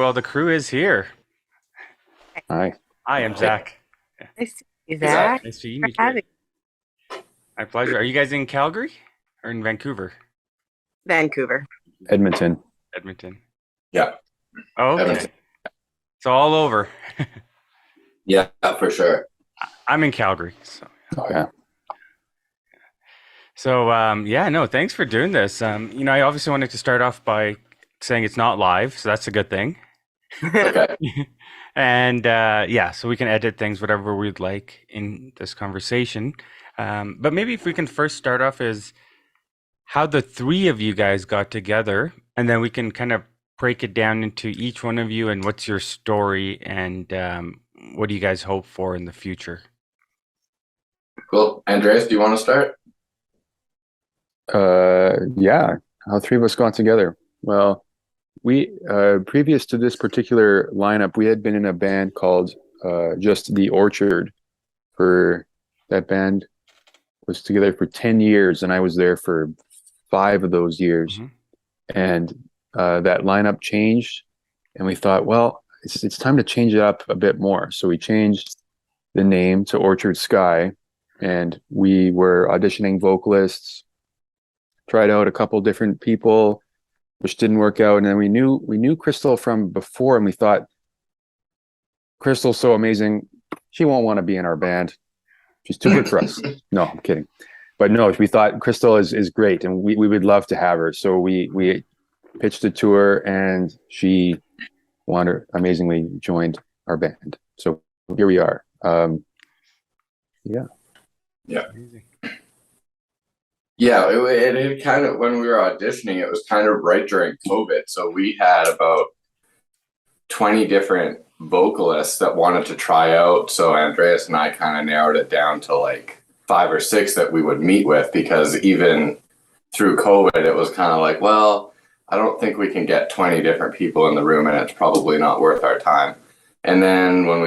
Well, the crew is here. Hi. Hi, I'm Zach. Nice to see you, Zach. Zach. Nice to meet For you. having My pleasure. Are you guys in Calgary or in Vancouver? Vancouver. Edmonton. Edmonton. Yeah. Oh, okay. Edmonton. So all over. Yeah, for sure. I'm in Calgary. So, Oh, yeah. no, thanks for doing this. I obviously wanted to start off by saying it's not live, so that's a good thing. Okay. And so we can edit things whatever we'd like in this conversation. But maybe if we can first start off is how the three of you guys got together, and then we can kind of break it down into each one of you and what's your story and what do you guys hope for in the future? Cool. Andreas, do you want to start? Yeah. How three of us got together. Well, we previous to this particular lineup, we had been in a band called Just the Orchard. For that band was together for 10 years, and I was there for 5 of those years. And that lineup changed, and we thought, well, it's time to change it up a bit more. So we changed the name to Orchard Sky, and we were auditioning vocalists, tried out a couple different people, which didn't work out. And then we knew Krystle from before, and we thought, Krystle's so amazing, she won't want to be in our band. She's too good for us. No, I'm kidding. But no, we thought Krystle is great, and we would love to have her. So we pitched a tour, and she amazingly joined our band. So here we are. Yeah. Amazing. Yeah, it kind of, when we were auditioning, it was kind of right during COVID. So we had about 20 different vocalists that wanted to try out. So Andreas and I kind of narrowed it down to like 5 or 6 that we would meet with, because even through COVID, it was kind of like, well, I don't think we can get 20 different people in the room, and it's probably not worth our time. And then when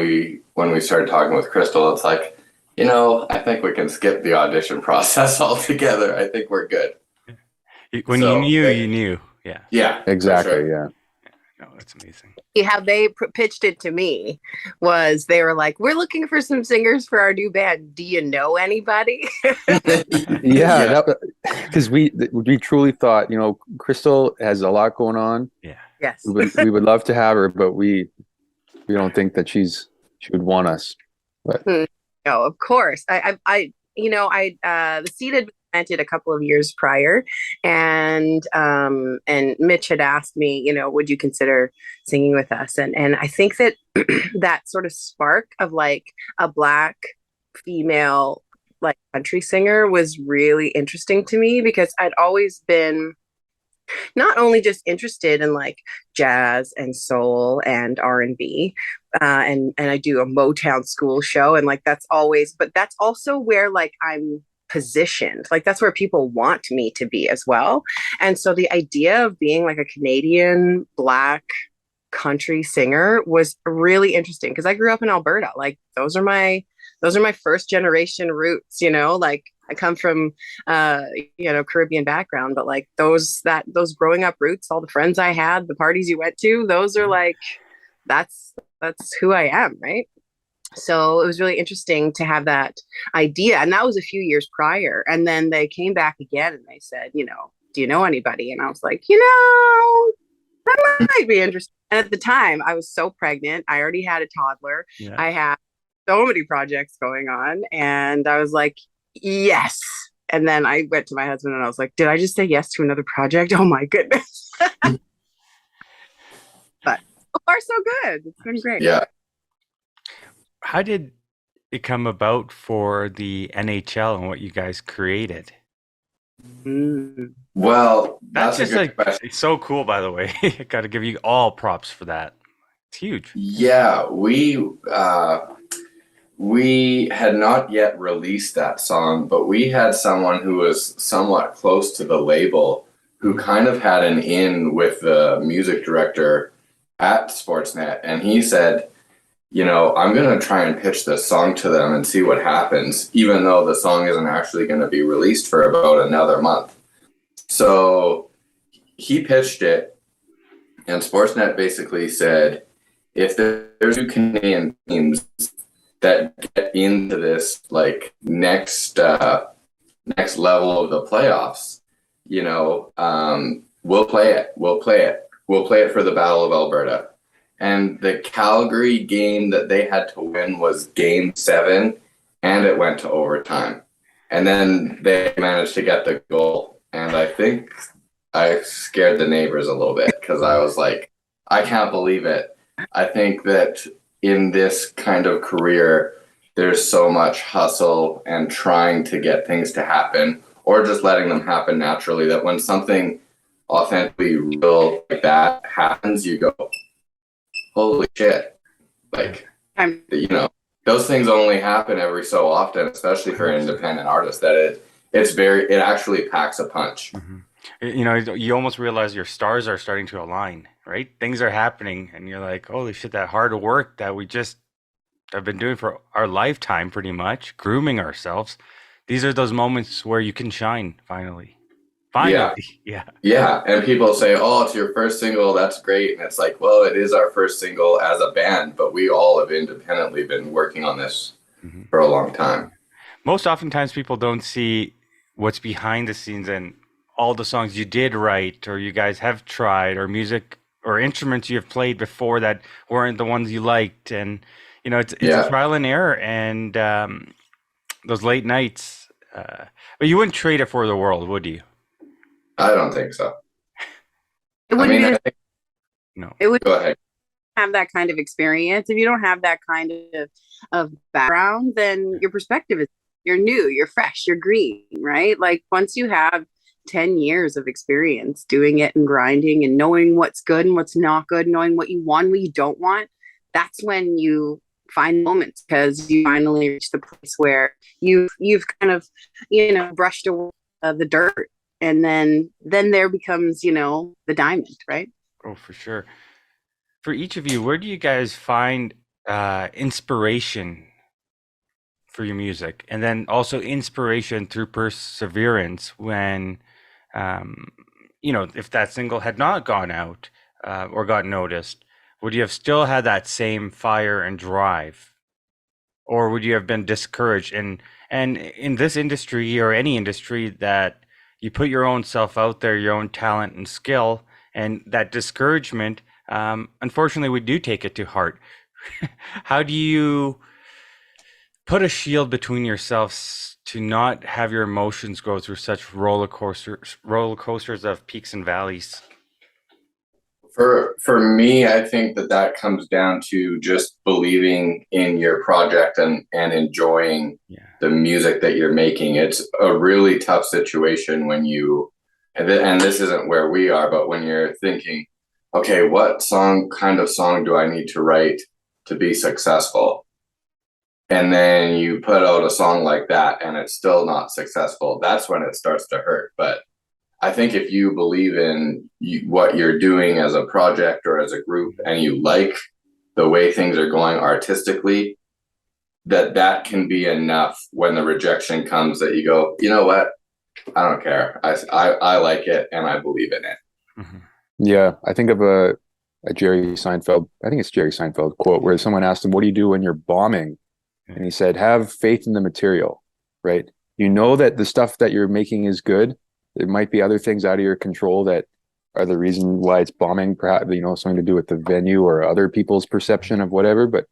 we started talking with Krystle, it's like, I think we can skip the audition process altogether. I think we're good. When you knew, you knew. Yeah. Yeah, Exactly. for sure. Yeah. No, that's amazing. How they pitched it to me was they were like, we're looking for some singers for our new band. Do you know anybody? Yeah, because we truly thought, Krystle has a lot going on. Yeah. Yes. We would love to have her, but we don't think that she would want us. But No, of course. The seed had been planted a couple of years prior, and Mitch had asked me, would you consider singing with us? And I think that that sort of spark of like a Black female like country singer was really interesting to me, because I'd always been not only just interested in like jazz and soul and R&B, and I do a Motown school show, and like that's also where like I'm positioned, like that's where people want me to be as well. And so the idea of being like a Canadian Black country singer was really interesting, because I grew up in Alberta. Like those are my first generation roots, like I come from Caribbean background, but like those growing up roots, all the friends I had, the parties you went to, those are like that's who I am, right? So it was really interesting to have that idea, and that was a few years prior. And then they came back again and they said, do you know anybody? And I was like, that might be interesting. And at the time I was so pregnant, I already had a toddler. Yeah. I had so many projects going on, and I was like, yes. And then I went to my husband and I was like, did I just say yes to another project? Oh my goodness. But so far so good. It's been great. Yeah. How did it come about for the NHL and what you guys created? Well, That's that's a just good question. it's so cool, by the way. I got to give you all props for that. It's huge. Yeah, we had not yet released that song, but we had someone who was somewhat close to the label who kind of had an in with the music director at Sportsnet. And he said, I'm going to try and pitch this song to them and see what happens, even though the song isn't actually going to be released for about another month. So he pitched it. And Sportsnet basically said, if there's two Canadian teams that get into this like next level of the playoffs, we'll play it. We'll play it. We'll play it for the Battle of Alberta. And the Calgary game that they had to win was Game 7, and it went to overtime. And then they managed to get the goal. And I think I scared the neighbors a little bit because I was like, I can't believe it. I think that in this kind of career, there's so much hustle and trying to get things to happen, or just letting them happen naturally, that when something authentically real like that happens, you go, holy shit. Like, those things only happen every so often, especially for an independent artist, that it actually packs a punch. Mm-hmm. You almost realize your stars are starting to align, right? Things are happening, and you're like, holy shit, that hard work that we just have been doing for our lifetime, pretty much, grooming ourselves. These are those moments where you can shine, finally. Yeah. And people say, oh, it's your first single, that's great. And it's like, well, it is our first single as a band, but we all have independently been working on this for a long time. Most oftentimes people don't see what's behind the scenes and all the songs you did write, or you guys have tried, or music or instruments you have played before that weren't the ones you liked. And it's a trial and error, and those late nights, but you wouldn't trade it for the world, would you? I don't think so. It wouldn't no. It would Go ahead. have that kind of experience. If you don't have that kind of background, then your perspective is, you're new, you're fresh, you're green, right? Like, once you have 10 years of experience doing it and grinding and knowing what's good and what's not good, knowing what you want, what you don't want, that's when you find moments, because you finally reach the place where you've kind of brushed away the dirt, and then there becomes the diamond, right? Oh, for sure. For each of you, where do you guys find inspiration for your music, and then also inspiration through perseverance when if that single had not gone out or got noticed, would you have still had that same fire and drive, or would you have been discouraged? And in this industry, or any industry, that you put your own self out there, your own talent and skill, and that discouragement, unfortunately, we do take it to heart. How do you put a shield between yourselves to not have your emotions go through such roller coasters of peaks and valleys? For me, I think that comes down to just believing in your project and enjoying the music that you're making. It's a really tough situation when and this isn't where we are, but when you're thinking, okay, what kind of song do I need to write to be successful? And then you put out a song like that and it's still not successful. That's when it starts to hurt. But I think if you believe in what you're doing as a project or as a group, and you like the way things are going artistically, that can be enough when the rejection comes, that you go, you know what? I don't care. I like it and I believe in it. Mm-hmm. Yeah, I think of a Jerry Seinfeld, I think it's Jerry Seinfeld quote, where someone asked him, what do you do when you're bombing? And he said, have faith in the material, right? You know that the stuff that you're making is good. There might be other things out of your control that are the reason why it's bombing, perhaps, something to do with the venue or other people's perception of whatever. But,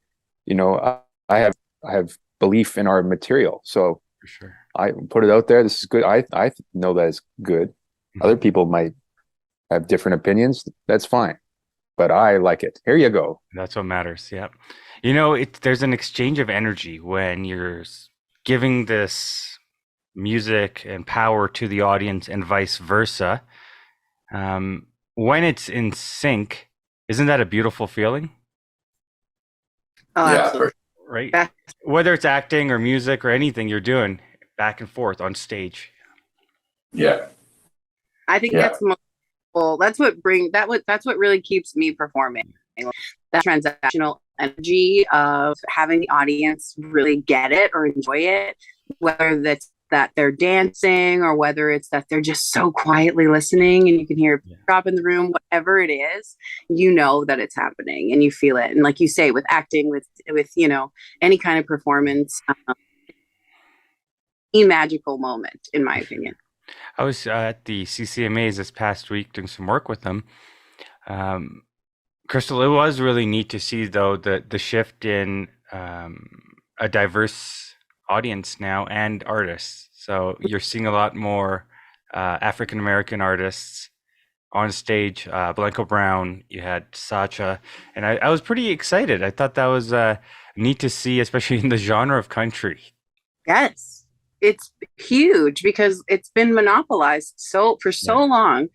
I have belief in our material. So for sure, I put it out there. This is good. I know that it's good. Mm-hmm. Other people might have different opinions. That's fine. But I like it. Here you go. That's what matters. Yeah. There's an exchange of energy when you're giving this music and power to the audience, and vice versa. When it's in sync, isn't that a beautiful feeling? Oh, Yeah, absolutely. Right? Whether it's acting or music or anything you're doing back and forth on stage. Yeah. I think that's the most cool. That's what really keeps me performing. That transactional energy of having the audience really get it or enjoy it, whether that's that they're dancing or whether it's that they're just so quietly listening and you can hear a drop in the room, whatever it is, you know that it's happening and you feel it. And like you say, with acting, with any kind of performance, a magical moment, in my opinion. I was at the CCMAs this past week doing some work with them. Krystle, it was really neat to see, though, the shift in a diverse audience now and artists. So you're seeing a lot more African American artists on stage. Blanco Brown, you had Sacha, and I was pretty excited. I thought that was neat to see, especially in the genre of country. Yes, it's huge because it's been monopolized for so long.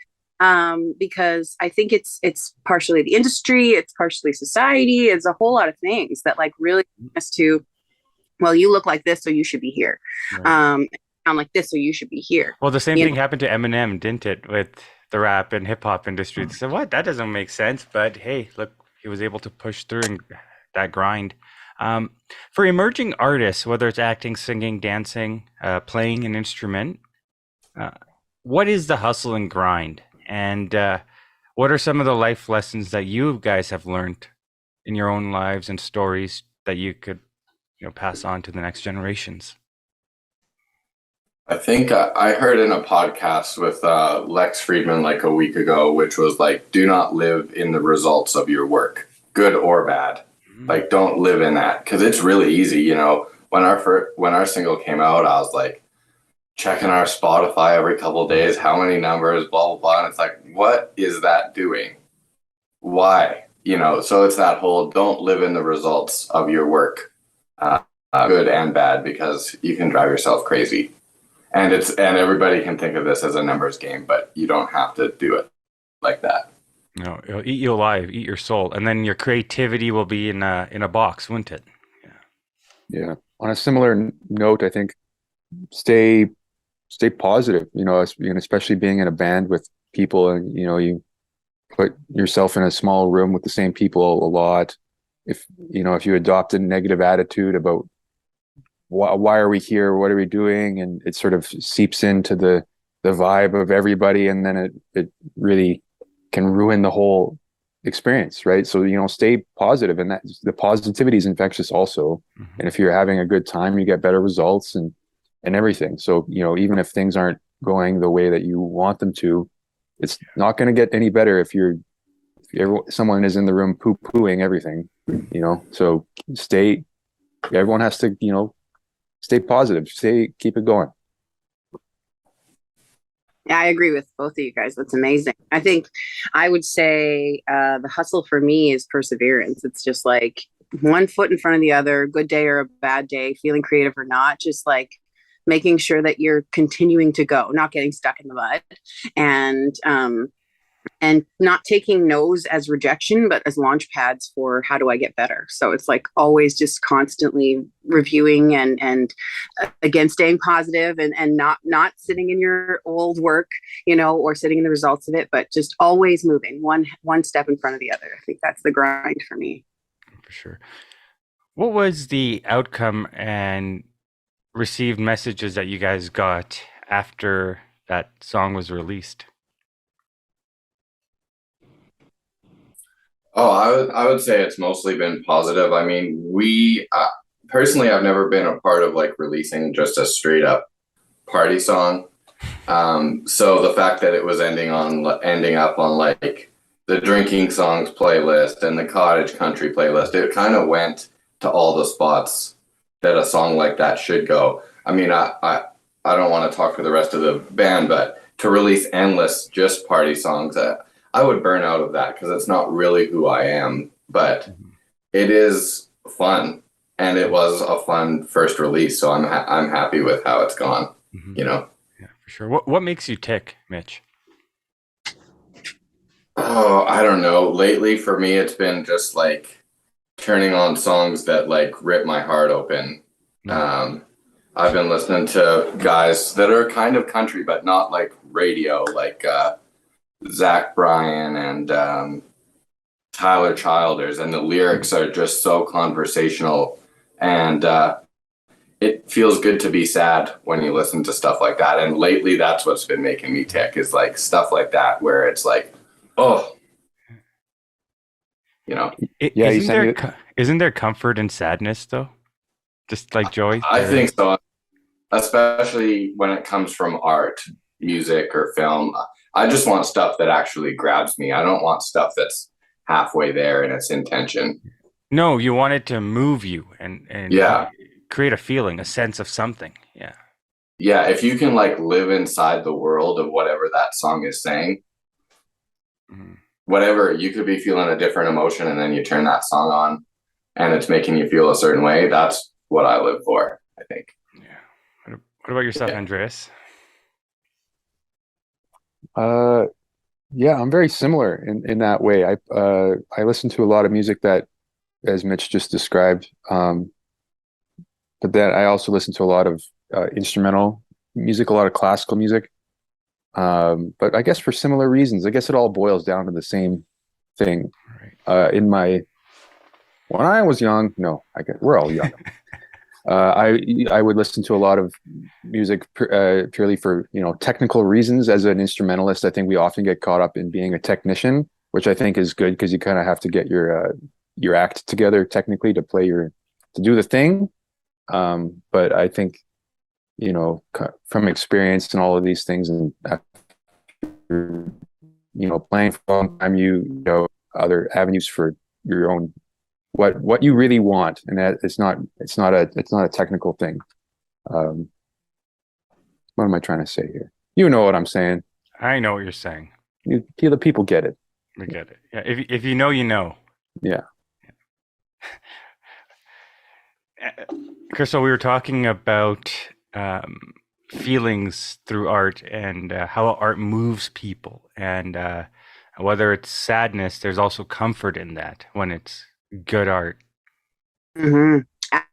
Because I think it's partially the industry, it's partially society, it's a whole lot of things that like really us to, well, you look like this, so you should be here. Right. Sound like this, so you should be here. Well, the same thing happened to Eminem, didn't it, with the rap and hip hop industry? They said, what? That doesn't make sense. But hey, look, he was able to push through and that grind. For emerging artists, whether it's acting, singing, dancing, playing an instrument, what is the hustle and grind? And what are some of the life lessons that you guys have learned in your own lives and stories that you could, pass on to the next generations? I think I heard in a podcast with Lex Friedman like a week ago, which was like, do not live in the results of your work, good or bad. Mm-hmm. Like, don't live in that, because it's really easy. When our single came out, I was like, checking our Spotify every couple of days, how many numbers, blah, blah, blah. And it's like, what is that doing? Why? So it's that whole don't live in the results of your work, good and bad, because you can drive yourself crazy. And everybody can think of this as a numbers game, but you don't have to do it like that. No, it'll eat you alive, eat your soul. And then your creativity will be in a box, wouldn't it? Yeah. On a similar note, I think stay positive, especially being in a band with people, and you put yourself in a small room with the same people a lot. If you adopt a negative attitude about why are we here, what are we doing, and it sort of seeps into the vibe of everybody, and then it really can ruin the whole experience, right? So stay positive, and that the positivity is infectious also. Mm-hmm. And if you're having a good time, you get better results and everything. So, even if things aren't going the way that you want them to, it's not going to get any better if someone is in the room poo-pooing everything, so everyone has to, stay positive, keep it going. Yeah, I agree with both of you guys. That's amazing. I think I would say the hustle for me is perseverance. It's just like one foot in front of the other, good day or a bad day, feeling creative or not, just like making sure that you're continuing to go, not getting stuck in the mud, and not taking no's as rejection, but as launch pads for how do I get better. So it's like always just constantly reviewing and again, staying positive and not sitting in your old work, or sitting in the results of it, but just always moving one step in front of the other. I think that's the grind for me. For sure. What was the outcome and received messages that you guys got after that song was released? Oh, I would say it's mostly been positive. I mean, we personally, I've never been a part of like releasing just a straight up party song. So the fact that it was ending up on like the drinking songs playlist and the cottage country playlist, it kind of went to all the spots that a song like that should go. I mean, I don't want to talk for the rest of the band, but to release endless just party songs, I would burn out of that because it's not really who I am. But it is fun, and it was a fun first release, so I'm happy with how it's gone. Mm-hmm. Yeah, for sure. What makes you tick, Mitch? Oh, I don't know. Lately, for me, it's been just like turning on songs that like rip my heart open. Mm-hmm. I've been listening to guys that are kind of country, but not like radio, like Zach Bryan and Tyler Childers, and the lyrics are just so conversational, and it feels good to be sad when you listen to stuff like that. And lately that's what's been making me tick, is like stuff like that where it's like, oh, you know. Yeah, isn't there comfort in sadness though? Just like joy? I think so, especially when it comes from art, music, or film. I just want stuff that actually grabs me. I don't want stuff that's halfway there in its intention. No, you want it to move you and Yeah. create a feeling, a sense of something. Yeah. Yeah, if you can like live inside the world of whatever that song is saying, whatever, you could be feeling a different emotion and then you turn that song on and it's making you feel a certain way. That's what I live for, I think. Yeah. What about yourself, Andreas? Yeah, I'm very similar in that way. I listen to a lot of music that, as Mitch just described, but then I also listen to a lot of instrumental music, a lot of classical music. But I guess for similar reasons. I guess it all boils down to the same thing. Right. When I was young, no, I guess we're all young. I would listen to a lot of music purely for, technical reasons. As an instrumentalist, I think we often get caught up in being a technician, which I think is good because you kind of have to get your act together technically to do the thing. But I think, from experience and all of these things, and after, playing for a long time, you know other avenues for your own what you really want, and that it's not a technical thing. What am I trying to say here? You know what I'm saying. I know what you're saying. The people get it. We get it. Yeah. If you know, you know. Yeah. Krystle, we were talking about feelings through art and how art moves people, and whether it's sadness, there's also comfort in that when it's good art.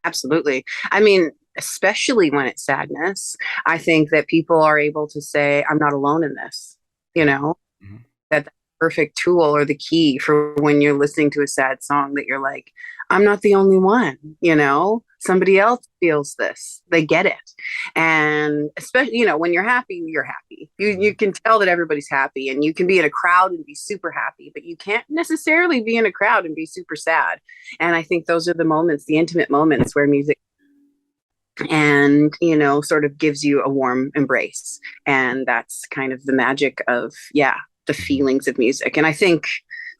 Absolutely. I mean, especially when it's sadness, I think that people are able to say, I'm not alone in this, that's the perfect tool or the key for when you're listening to a sad song, that you're like, I'm not the only one, somebody else feels this, they get it. And especially, when you're happy, you're happy. You can tell that everybody's happy, and you can be in a crowd and be super happy, but you can't necessarily be in a crowd and be super sad. And I think those are the moments, the intimate moments, where music and sort of gives you a warm embrace. And that's kind of the magic of the feelings of music. And I think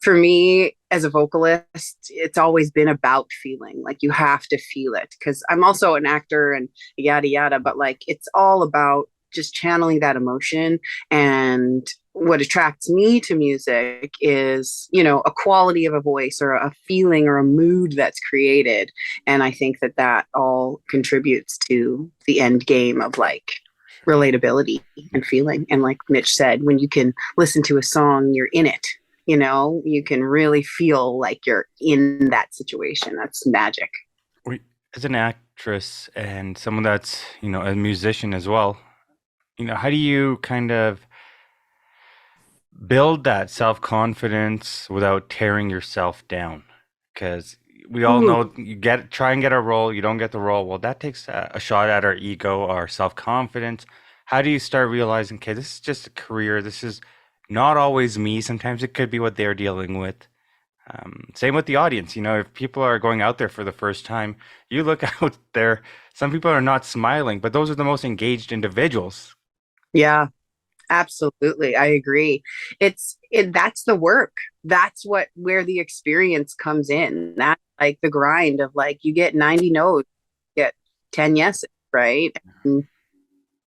for me as a vocalist, it's always been about feeling. Like, you have to feel it, because I'm also an actor and yada yada, but like, it's all about just channeling that emotion. And what attracts me to music is, a quality of a voice or a feeling or a mood that's created. And I think that all contributes to the end game of like relatability and feeling. And like Mitch said, when you can listen to a song, you're in it, you can really feel like you're in that situation. That's magic. As an actress and someone that's, a musician as well, how do you kind of build that self-confidence without tearing yourself down? Because we all know you try and get a role, you don't get the role. Well, that takes a shot at our ego, our self-confidence. How do you start realizing, okay, this is just a career. This is not always me. Sometimes it could be what they're dealing with. Same with the audience. If people are going out there for the first time, you look out there, some people are not smiling, but those are the most engaged individuals. Yeah, absolutely. I agree. That's the work. That's where the experience comes in. That's like the grind of like, you get 90 no's, you get 10 yeses, right? And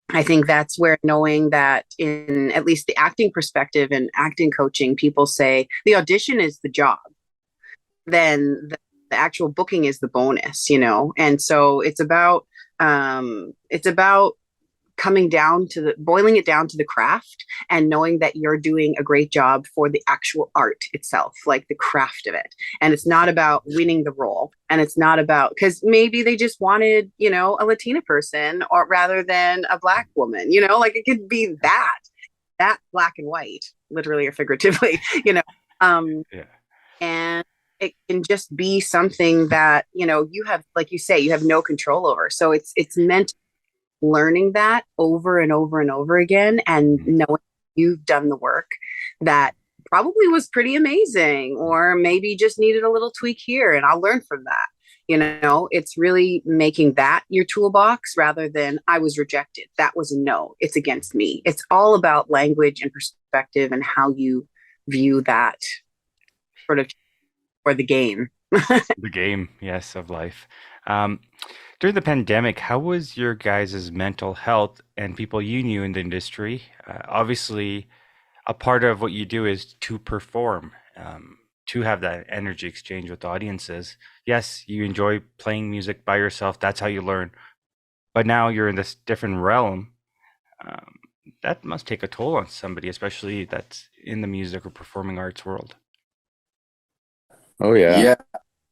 I think that's where knowing that, in at least the acting perspective and acting coaching, people say the audition is the job. Then the actual booking is the bonus, And so it's about boiling it down to the craft, and knowing that you're doing a great job for the actual art itself, like the craft of it. And it's not about winning the role, and it's not about, because maybe they just wanted, a Latina person, or rather than a Black woman, like it could be that black and white, literally or figuratively, Yeah. And it can just be something that, you have, like you say, you have no control over. So it's meant learning that over and over and over again, and knowing you've done the work that probably was pretty amazing, or maybe just needed a little tweak here, and I'll learn from that. It's really making that your toolbox rather than I was rejected. That was a no. It's against me. It's all about language and perspective and how you view that sort of, or the game. The game, yes, of life. During the pandemic, how was your guys' mental health and people you knew in the industry? Obviously, a part of what you do is to perform, to have that energy exchange with audiences. Yes, you enjoy playing music by yourself. That's how you learn. But now you're in this different realm. That must take a toll on somebody, especially that's in the music or performing arts world. Oh yeah. Yeah,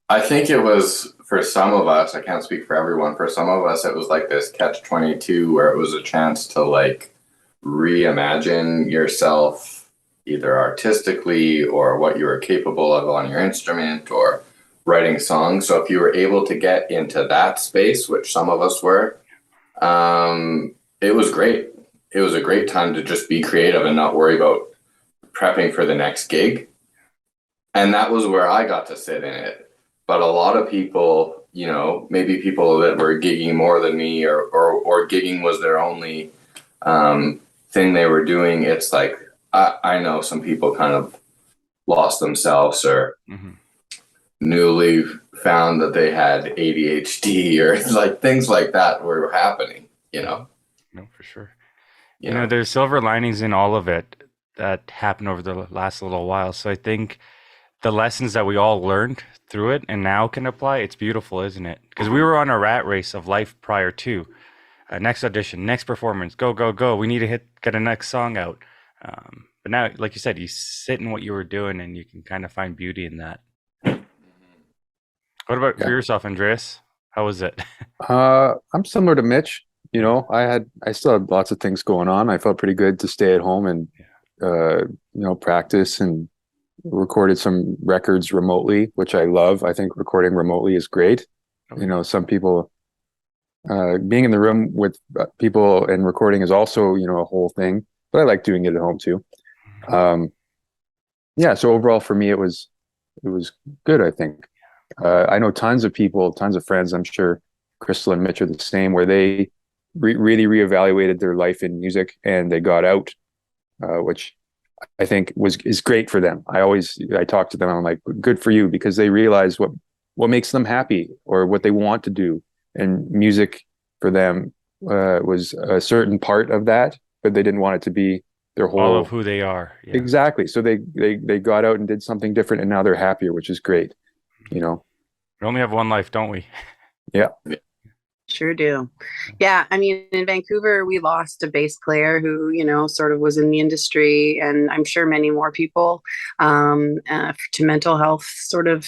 I think it was for some of us, I can't speak for everyone, for some of us, it was like this catch-22 where it was a chance to like reimagine yourself either artistically or what you were capable of on your instrument or writing songs. So if you were able to get into that space, which some of us were, it was great. It was a great time to just be creative and not worry about prepping for the next gig. And that was where I got to sit in it. But a lot of people, maybe people that were gigging more than me or gigging was their only thing they were doing. It's like, I know some people kind of lost themselves or newly found that they had ADHD or like things like that were happening, No, for sure. There's silver linings in all of it that happened over the last little while. So I think the lessons that we all learned through it and now can apply, it's beautiful, isn't it? Because we were on a rat race of life prior to next audition, next performance, go, go, go. We need to get a next song out. But now, like you said, you sit in what you were doing and you can kind of find beauty in that. What about for yourself, Andreas? How was it? I'm similar to Mitch. I still had lots of things going on. I felt pretty good to stay at home and practice, and recorded some records remotely, which I love. I think recording remotely is great. Some people, being in the room with people and recording is also, a whole thing, but I like doing it at home too. So overall for me, it was good, I think. I know tons of people, tons of friends, I'm sure Krystle and Mitch are the same, where they really reevaluated their life in music and they got out, which I think is great for them. I talk to them, I'm like, good for you, because they realize what makes them happy or what they want to do. And music for them was a certain part of that, but they didn't want it to be their whole, all of who they are. Yeah. Exactly. So they got out and did something different, and now they're happier, which is great. We only have one life, don't we? Yeah. Sure do. Yeah. I mean, in Vancouver, we lost a bass player who, sort of was in the industry, and I'm sure many more people to mental health sort of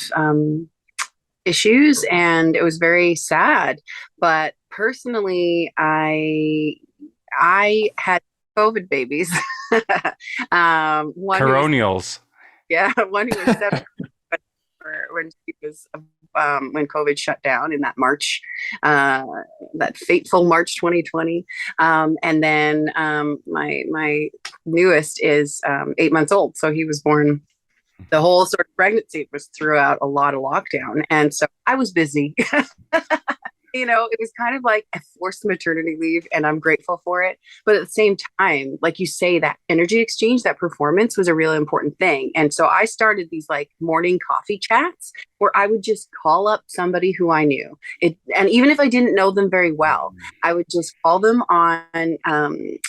issues. And it was very sad. But personally, I had COVID babies. Coronials. One who was 7 when she was when COVID shut down in that March, that fateful March 2020. And then my newest is 8 months old, so he was born. The whole sort of pregnancy was throughout a lot of lockdown, and so I was busy. It was kind of like a forced maternity leave, and I'm grateful for it. But at the same time, like you say, that energy exchange, that performance was a really important thing. And so I started these like morning coffee chats where I would just call up somebody who I knew. And even if I didn't know them very well, I would just call them on,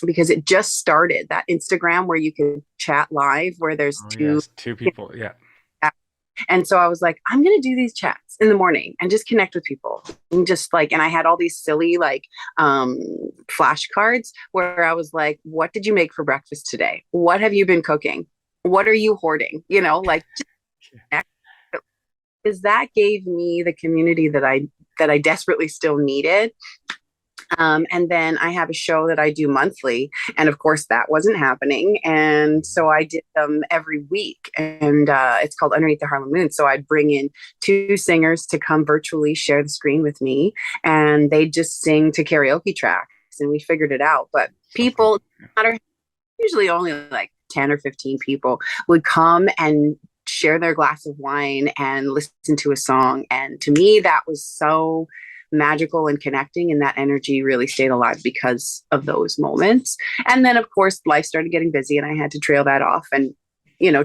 because it just started, that Instagram where you can chat live, where there's two people. Yeah. And so I was like, I'm going to do these chats in the morning and just connect with people. And and I had all these silly flashcards where I was like, what did you make for breakfast today? What have you been cooking? What are you hoarding? Because that gave me the community that I desperately still needed. And then I have a show that I do monthly. And of course, that wasn't happening. And so I did them every week. And it's called Underneath the Harlem Moon. So I'd bring in two singers to come virtually share the screen with me. And they just sing to karaoke tracks. And we figured it out. But people, usually only like 10 or 15 people, would come and share their glass of wine and listen to a song. And to me, that was so magical and connecting, and that energy really stayed alive because of those moments. And then of course life started getting busy and I had to trail that off and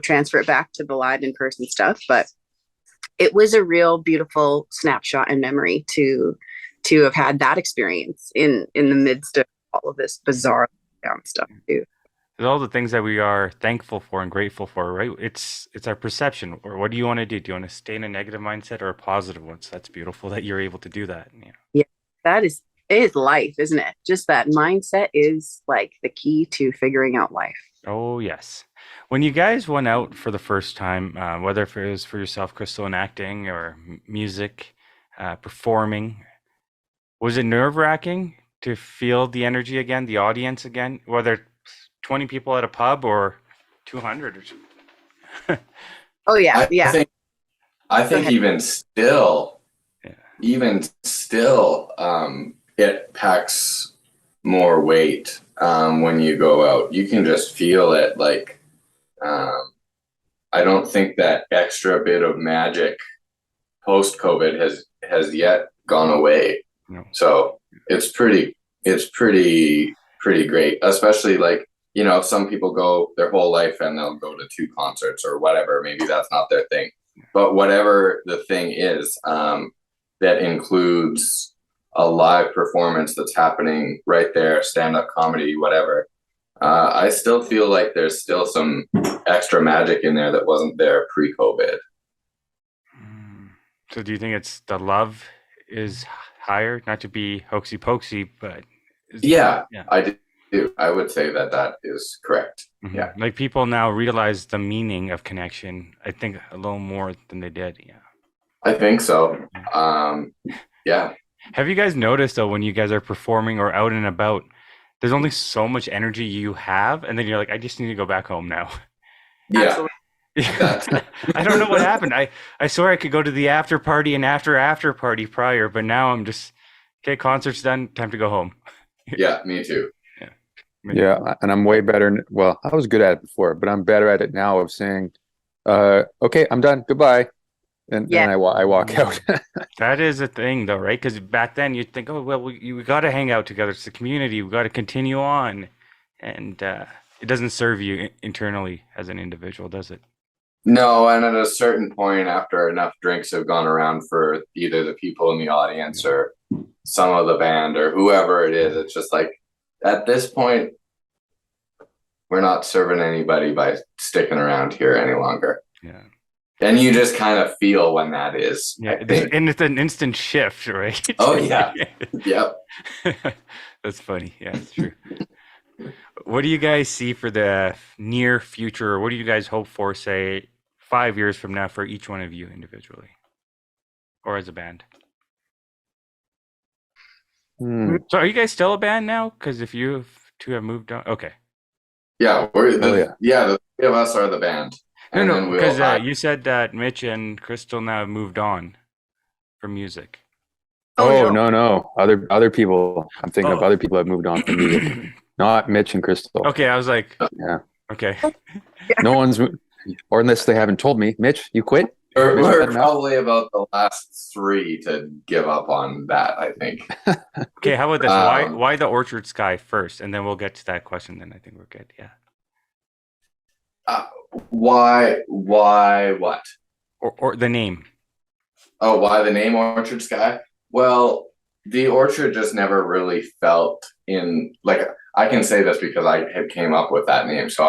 transfer it back to the live in-person stuff. But it was a real beautiful snapshot and memory to have had that experience in the midst of all of this bizarre stuff too. All the things that we are thankful for and grateful for, right? It's our perception. Or what do you want to do? Do you want to stay in a negative mindset or a positive one? So that's beautiful that you're able to do that. Yeah, it is life, isn't it? Just that mindset is like the key to figuring out life. Oh, yes. When you guys went out for the first time, whether it was for yourself, Krystle, in acting or music, performing, was it nerve-wracking to feel the energy again, the audience again, whether 20 people at a pub or 200 or something? Oh yeah, I think even still, it packs more weight when you go out. You can just feel it. Like, I don't think that extra bit of magic post-COVID has yet gone away. No. So it's pretty great, especially like, some people go their whole life and they'll go to 2 concerts or whatever. Maybe that's not their thing, but whatever the thing is, that includes a live performance that's happening right there, stand-up comedy, whatever. I still feel like there's still some extra magic in there that wasn't there pre-COVID. So do you think it's the love is higher? Not to be hoaxy pokesy, but yeah, I do. I would say that is correct. Mm-hmm. Yeah. Like people now realize the meaning of connection, I think a little more than they did. Yeah. I think so. Yeah. Have you guys noticed though, when you guys are performing or out and about, there's only so much energy you have, and then you're like, I just need to go back home now. Yeah. I don't know what happened. I swear I could go to the after party and after party prior, but now I'm just, okay, concert's done, time to go home. Yeah, me too. Yeah, and I'm way better. Well, I was good at it before, but I'm better at it now of saying, okay, I'm done, goodbye. And then I walk out. That is a thing though, right? Because back then you'd think, oh, well, we got to hang out together. It's the community. We got to continue on. And it doesn't serve you internally as an individual, does it? No, and at a certain point, after enough drinks have gone around for either the people in the audience or some of the band or whoever it is, it's just like, at this point, we're not serving anybody by sticking around here any longer. Yeah. And you just kind of feel when that is. Yeah, and it's an instant shift, right? Oh, yeah. Yep. That's funny. Yeah, it's true. What do you guys see for the near future? What do you guys hope for, say, 5 years from now for each one of you individually or as a band? So are you guys still a band now? Because if you two have moved on, okay. Yeah, the 3 of us are the band. No, because you said that Mitch and Krystle now have moved on from music. No. Other people. I'm thinking of other people that have moved on from music. Not Mitch and Krystle. Okay, I was like, yeah. Okay. No one's, or unless they haven't told me, Mitch, you quit? We're probably about the last 3 to give up on that, I think. Okay, how about this? Why the Orchard Sky first? And then we'll get to that question. Then I think we're good. Yeah. Why what? Or the name. Oh, why the name Orchard Sky? Well, the orchard just never really felt in, like, I can say this because I had came up with that name, so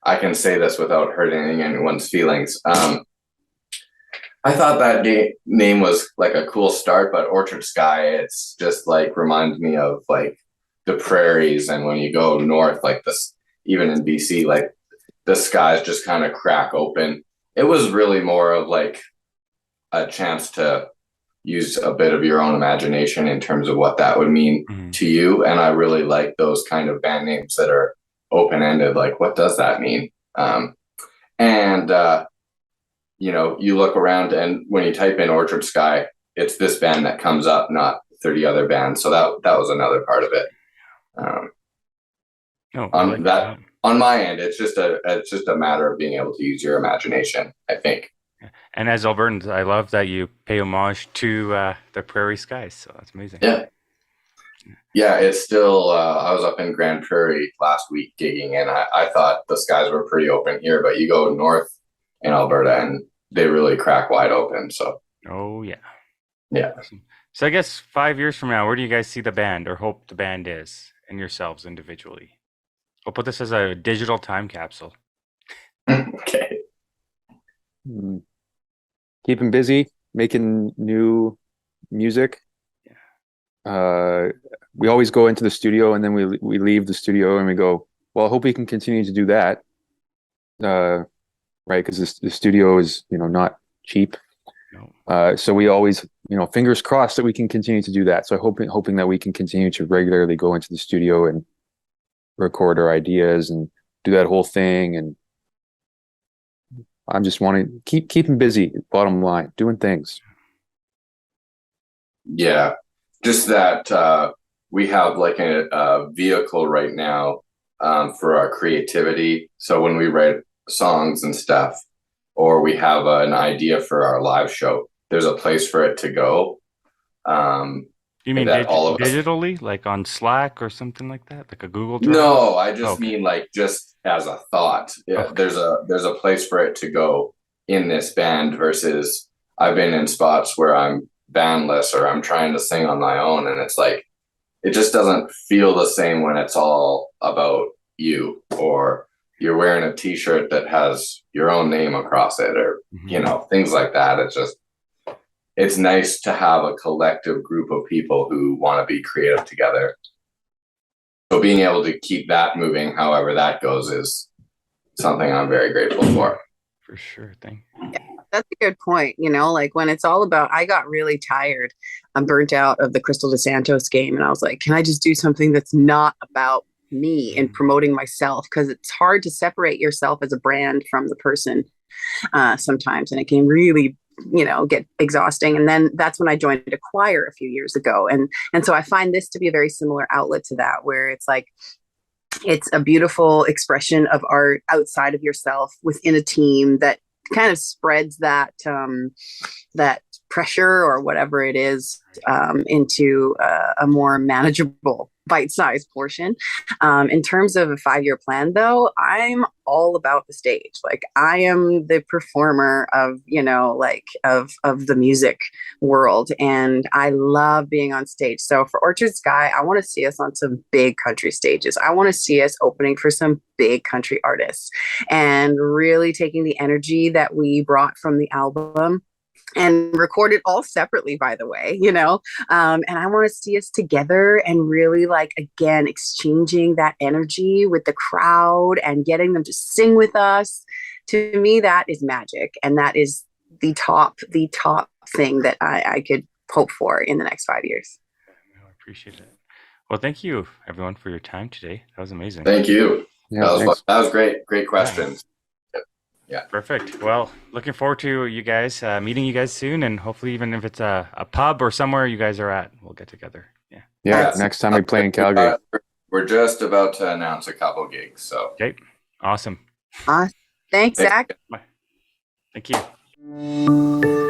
I can say this without hurting anyone's feelings. I thought that name was like a cool start, but Orchard Sky, it's just like reminds me of like the prairies, and when you go north, like this, even in BC, like the skies just kind of crack open. It was really more of like a chance to use a bit of your own imagination in terms of what that would mean to you. And I really like those kind of band names that are open-ended, like what does that mean? You look around, and when you type in Orchard Sky, it's this band that comes up, not 30 other bands. So that was another part of it. On my end, it's just a matter of being able to use your imagination, I think. And as Albertans, I love that you pay homage to the prairie skies. So that's amazing. Yeah, it's still, I was up in Grand Prairie last week gigging, and I thought the skies were pretty open here, but you go north in Alberta and they really crack wide open. So. Oh, yeah. Yeah. Awesome. So I guess 5 years from now, where do you guys see the band or hope the band is and yourselves individually? We'll put this as a digital time capsule. Okay. Keeping busy, making new music. We always go into the studio, and then we leave the studio and we go, well, I hope we can continue to do that. Right, because the studio is, not cheap. No. So we always, fingers crossed that we can continue to do that. So hoping that we can continue to regularly go into the studio and record our ideas and do that whole thing. And I'm just wanting to keeping busy, bottom line, doing things. Yeah. Just that we have like a vehicle right now for our creativity. So when we write songs and stuff, or we have an idea for our live show, there's a place for it to go. You mean digitally, like on Slack or something like that, like a Google Drive? No, I just mean like just as a thought. Yeah, okay. There's a place for it to go in this band versus I've been in spots where I'm bandless or I'm trying to sing on my own, and it's like it just doesn't feel the same when it's all about you, or you're wearing a t-shirt that has your own name across it, or things like that. It's nice to have a collective group of people who want to be creative together. So being able to keep that moving, however that goes, is something I'm very grateful for. For sure. Yeah, that's a good point. Like when it's all about, I got really tired. I'm burnt out of the Krystle Dos Santos game. And I was like, can I just do something that's not about me and promoting myself? Because it's hard to separate yourself as a brand from the person sometimes. And it can really get exhausting. And then that's when I joined a choir a few years ago. And so I find this to be a very similar outlet to that, where it's like, it's a beautiful expression of art outside of yourself within a team that kind of spreads that pressure or whatever it is into a more manageable bite-sized portion. In terms of a 5-year plan, though, I'm all about the stage. Like I am the performer of, of the music world, and I love being on stage. So for Orchard Sky, I want to see us on some big country stages. I want to see us opening for some big country artists and really taking the energy that we brought from the album and recorded all separately, by the way, and I want to see us together and really again, exchanging that energy with the crowd and getting them to sing with us. To me, that is magic. And that is the top thing that I could hope for in the next 5 years. I appreciate it. Well, thank you everyone for your time today. That was amazing. Thank you. Yeah, that was great. Great questions. Yeah. Perfect. Well, looking forward to you guys meeting you guys soon, and hopefully even if it's a pub or somewhere you guys are at, we'll get together. Yeah. Next time we play in Calgary. We're just about to announce a couple gigs. So okay. Awesome. Thanks, Zach. Thank you.